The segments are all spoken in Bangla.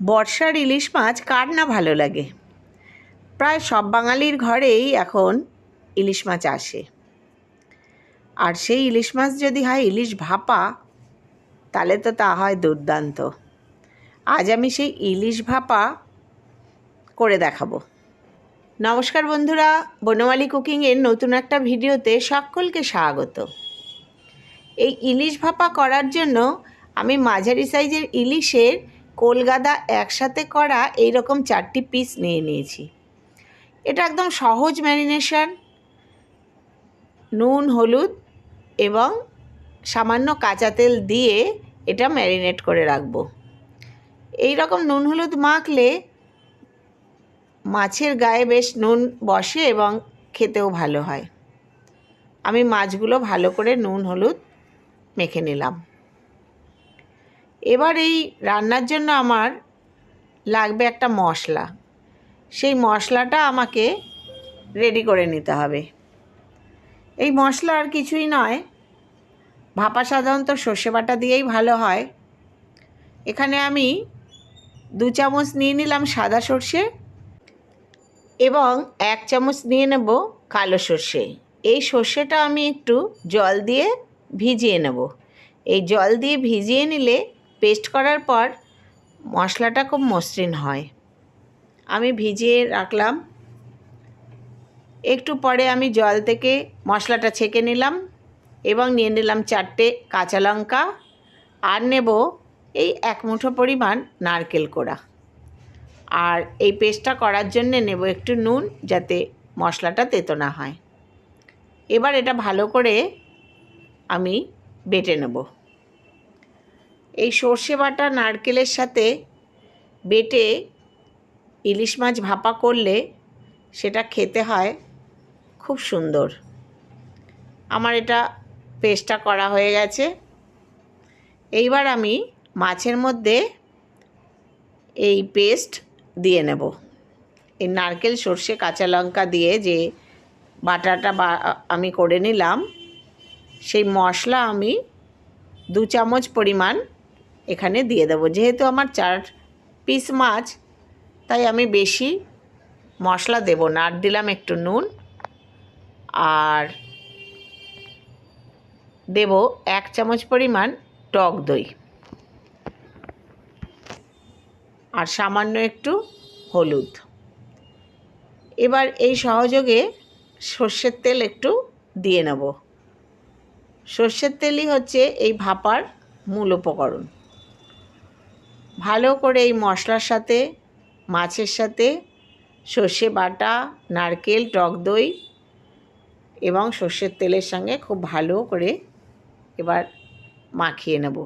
বর্ষার ইলিশ মাছ কার না ভালো লাগে। প্রায় সব বাঙালির ঘরেই এখন ইলিশ মাছ আসে। আর সেই ইলিশ মাছ যদি হয় ইলিশ ভাপা, তাহলে তো তা হয় দুর্দান্ত। আজ আমি সেই ইলিশ ভাপা করে দেখাবো। নমস্কার বন্ধুরা, বনমালী কুকিংয়ের নতুন একটা ভিডিওতে সকলকে স্বাগত। এই ইলিশ ভাপা করার জন্য আমি মাঝারি সাইজের ইলিশের কলগাদা একসাথে করা এইরকম 4টি পিস নিয়ে নিয়েছি। এটা একদম সহজ ম্যারিনেশন। নুন, হলুদ এবং সামান্য কাঁচা তেল দিয়ে এটা ম্যারিনেট করে রাখবো। এই রকম নুন হলুদ মাখলে মাছের গায়ে বেশ নুন বসে এবং খেতেও ভালো হয়। আমি মাছগুলো ভালো করে নুন হলুদ মেখে নিলাম। এবার এই রান্নার জন্য আমার লাগবে একটা মশলা। সেই মশলাটা আমাকে রেডি করে নিতে হবে। এই মশলা আর কিছুই নয়, ভাপা সাধারণত সর্ষে বাটা দিয়েই ভালো হয়। এখানে আমি 2 চামচ নিয়ে নিলাম সাদা সর্ষে এবং 1 চামচ নিয়ে নেব কালো সর্ষে। এই সর্ষেটা আমি একটু জল দিয়ে ভিজিয়ে নেব। এই জল দিয়ে ভিজিয়ে নিলে পেস্ট করার পর মশলাটা খুব মসৃণ হয়। আমি ভিজিয়ে রাখলাম। একটু পরে আমি জল থেকে মশলাটা ছেঁকে নিলাম এবং নিয়ে নিলাম 4টে কাঁচা লঙ্কা আর নেব এই 1 মুঠো পরিমাণ নারকেল কোড়া। আর এই পেস্টটা করার জন্য নেব একটু নুন, যাতে মশলাটা তেতো না হয়। এবার এটা ভালো করে আমি বেটে নেব। এই সর্ষে বাটা নারকেলের সাথে বেটে ইলিশ মাছ ভাপা করলে সেটা খেতে হয় খুব সুন্দর। আমার এটা পেস্টটা করা হয়ে গেছে। এইবার আমি মাছের মধ্যে এই পেস্ট দিয়ে নেব। এই নারকেল, সর্ষে, কাঁচা লঙ্কা দিয়ে যে বাটাটা আমি করে নিলাম, সেই মশলা আমি 2 চামচ পরিমাণ এখানে দিয়ে দেবো। যেহেতু আমার 4 পিস মাছ, তাই আমি বেশি মশলা দেব না। আর দিলাম একটু নুন, আর দেব 1 চামচ পরিমাণ টক দই, আর সামান্য একটু হলুদ। এবার এই সহযোগে সর্ষের তেল একটু দিয়ে নেব। সর্ষের তেলই হচ্ছে এই ভাপার মূল উপকরণ। ভালো করে এই মশলার সাথে, মাছের সাথে সর্ষে বাটা, নারকেল, টক দই এবং সর্ষের তেলের সঙ্গে খুব ভালো করে এবার মাখিয়ে নেব।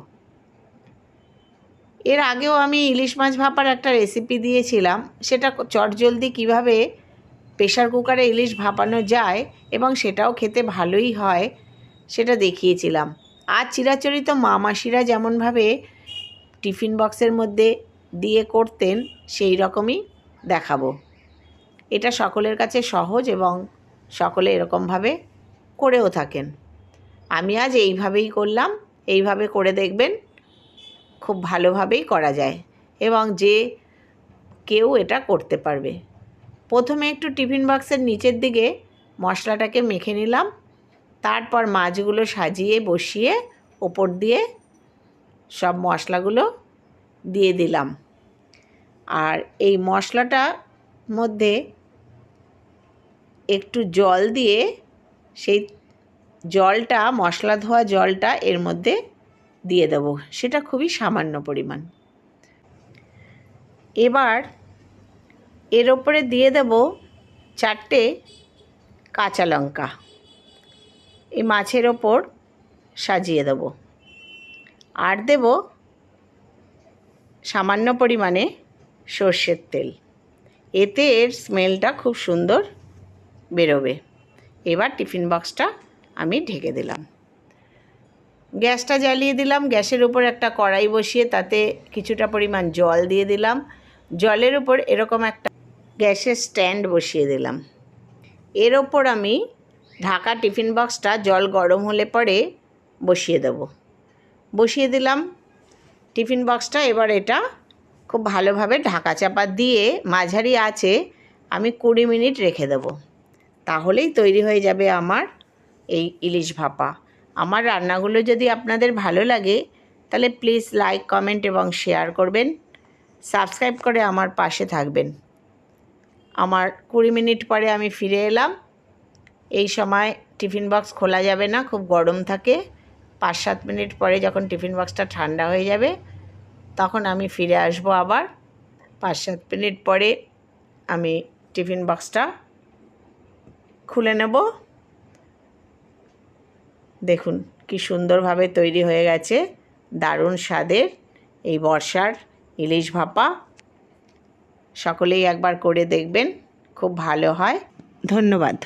এর আগেও আমি ইলিশ মাছ ভাপার একটা রেসিপি দিয়েছিলাম। সেটা চটজলদি কিভাবে প্রেশার কুকারে ইলিশ ভাপানো যায় এবং সেটাও খেতে ভালোই হয় সেটা দেখিয়েছিলাম। আর চিরাচরিত মা মাসিরা যেমনভাবে টিফিন বক্সের মধ্যে দিয়ে করতেন, সেই রকমই দেখাবো। এটা সকলের কাছে সহজ এবং সকলে এরকমভাবে করেও থাকেন। আমি আজ এইভাবেই করলাম। এইভাবে করে দেখবেন, খুব ভালোভাবেই করা যায় এবং যে কেউ এটা করতে পারবে। প্রথমে একটু টিফিন বক্সের নিচের দিকে মশলাটাকে মেখে নিলাম। তারপর মাছগুলো সাজিয়ে বসিয়ে ওপর দিয়ে সব মশলাগুলো দিয়ে দিলাম। আর এই মশলাটার মধ্যে একটু জল দিয়ে সেই জলটা, মশলা ধোয়া জলটা এর মধ্যে দিয়ে দেব। সেটা খুবই সামান্য পরিমাণ। এবার এর ওপরে দিয়ে দেব 4টে কাঁচা লঙ্কা। এই মাছের ওপর সাজিয়ে দেব। আর দেব সামান্য পরিমাণে সর্ষের তেল। এতে এর স্মেলটা খুব সুন্দর বেরোবে। এবার টিফিন বক্সটা আমি ঢেকে দিলাম। গ্যাসটা জ্বালিয়ে দিলাম। গ্যাসের উপর একটা কড়াই বসিয়ে তাতে কিছুটা পরিমাণ জল দিয়ে দিলাম। জলের উপর এরকম একটা গ্যাসের স্ট্যান্ড বসিয়ে দিলাম। এর ওপর আমি ঢাকা টিফিন বক্সটা জল গরম হলে পরে বসিয়ে দেব। বসিয়ে দিলাম টিফিন বক্সটা। এবার এটা খুব ভালোভাবে ঢাকা চাপা দিয়ে মাঝারি আঁচে আমি 20 মিনিট রেখে দেবো। তাহলেই তৈরি হয়ে যাবে আমার এই ইলিশ ভাপা। আমার রান্নাগুলো যদি আপনাদের ভালো লাগে তাহলে প্লিজ লাইক, কমেন্ট এবং শেয়ার করবেন। সাবস্ক্রাইব করে আমার পাশে থাকবেন। আমার 20 মিনিট পরে আমি ফিরে এলাম। এই সময় টিফিন বক্স খোলা যাবে না, খুব গরম থাকে। 5-7 মিনিট পরে যখন টিফিন বক্সটা ঠান্ডা হয়ে যাবে তখন আমি ফিরে আসবো আবার। 5-7 মিনিট পরে আমি টিফিন বক্সটা খুলে নেব। দেখুন কি সুন্দরভাবে তৈরি হয়ে গেছে দারুণ স্বাদের এই বর্ষার ইলিশ ভাপা। সকলেই একবার করে দেখবেন, খুব ভালো হয়। ধন্যবাদ।